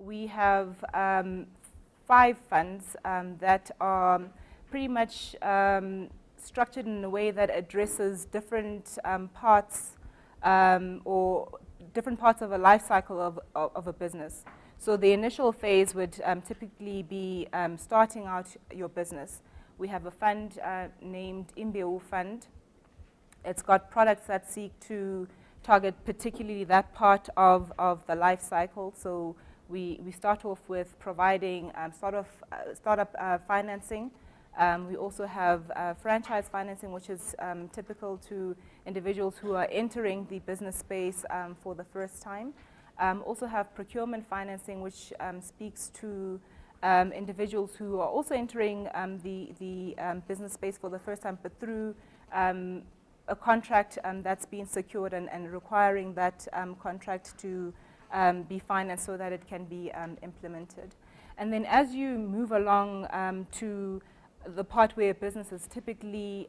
we have 5 funds that are pretty much structured in a way that addresses different parts or different parts of a life cycle of a business. So the initial phase would typically be starting out your business. We have a fund named entail Fund. It's got products that seek to target particularly that part of the life cycle. So we start off with providing startup financing. We also have franchise financing, which is typical to individuals who are entering the business space for the first time. Also have procurement financing, which speaks to individuals who are also entering the business space for the first time, but through a contract that's been secured and requiring that contract to be financed so that it can be implemented. And then as you move along to the part where a business is typically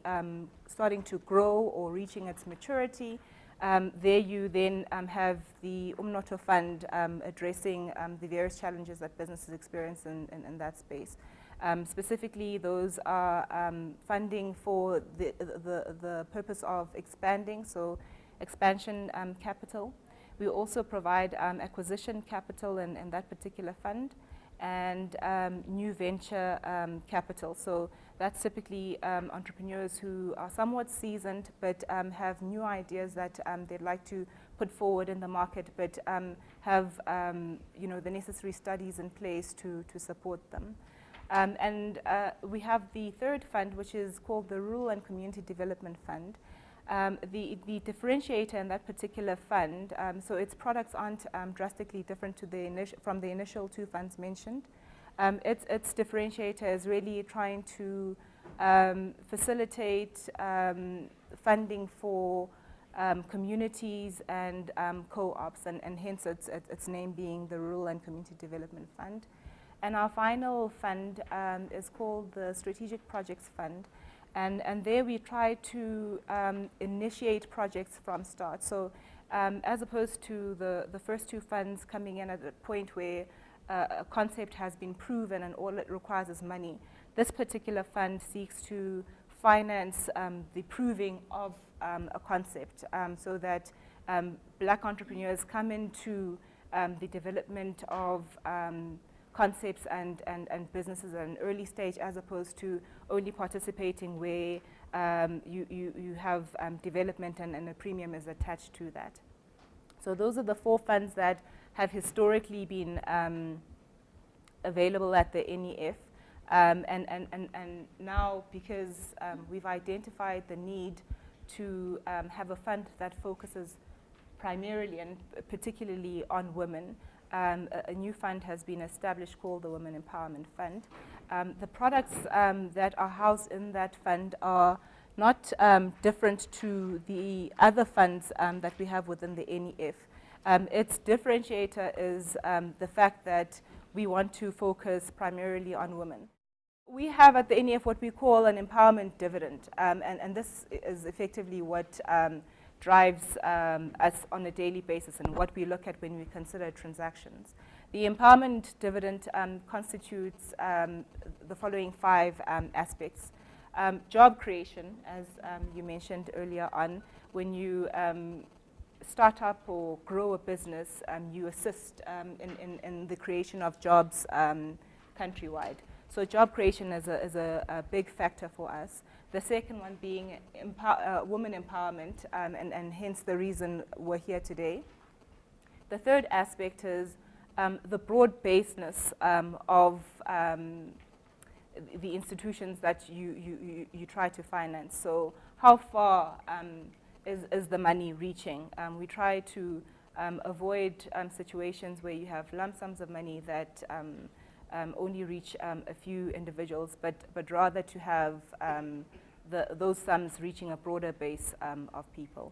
starting to grow or reaching its maturity, there you then have the Umnotho Fund addressing the various challenges that businesses experience in that space. Specifically, those are funding for the purpose of expanding, so expansion capital. We also provide acquisition capital in that particular fund, and new venture capital. So that's typically entrepreneurs who are somewhat seasoned but have new ideas that they'd like to put forward in the market, but have the necessary studies in place to support them. And we have the third fund, which is called the Rural and Community Development Fund. The differentiator in that particular fund, so its products aren't drastically different to from the initial 2 funds mentioned. Its differentiator is really trying to facilitate funding for communities and co-ops, and hence its name being the Rural and Community Development Fund. And our final fund is called the Strategic Projects Fund. And there we try to initiate projects from start. So as opposed to the first 2 funds coming in at a point where a concept has been proven and all it requires is money, this particular fund seeks to finance the proving of a concept so that black entrepreneurs come into the development of concepts and businesses at an early stage, as opposed to only participating where you have development and a premium is attached to that. So those are the 4 funds that have historically been available at the NEF. And now, because we've identified the need to have a fund that focuses primarily and particularly on women, a new fund has been established called the Women Empowerment Fund. The products that are housed in that fund are not different to the other funds that we have within the NEF. Its differentiator is the fact that we want to focus primarily on women. We have at the NEF what we call an empowerment dividend, and this is effectively what drives us on a daily basis and what we look at when we consider transactions. The empowerment dividend constitutes the following 5 aspects. Job creation, as you mentioned earlier on. When you start up or grow a business, you assist in the creation of jobs countrywide. So job creation is a big factor for us. The second one being women empowerment, and hence the reason we're here today. The third aspect is the broad-basedness of the institutions that you try to finance. So how far is the money reaching? We try to avoid situations where you have lump sums of money that only reach a few individuals, but rather to have those sums reaching a broader base of people.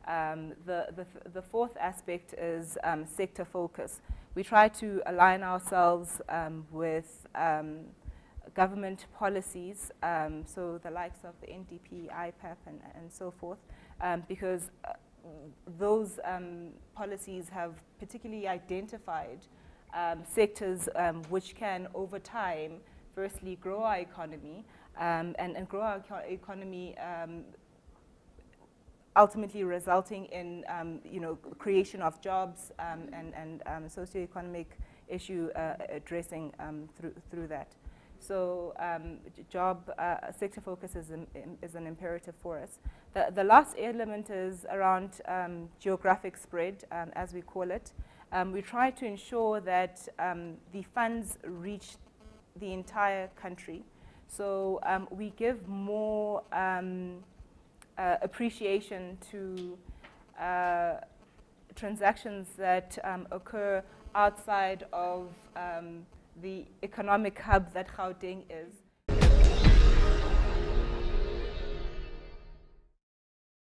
The fourth aspect is sector focus. We try to align ourselves with government policies, so the likes of the NDP, IPAP, and so forth, because those policies have particularly identified sectors which can, over time, firstly grow our economy and grow our economy, ultimately resulting in creation of jobs and socioeconomic issue addressing through that. So job sector focus is an imperative for us. The last element is around geographic spread, as we call it. We try to ensure that the funds reach the entire country. So we give more appreciation to transactions that occur outside of the economic hub that Gauteng is.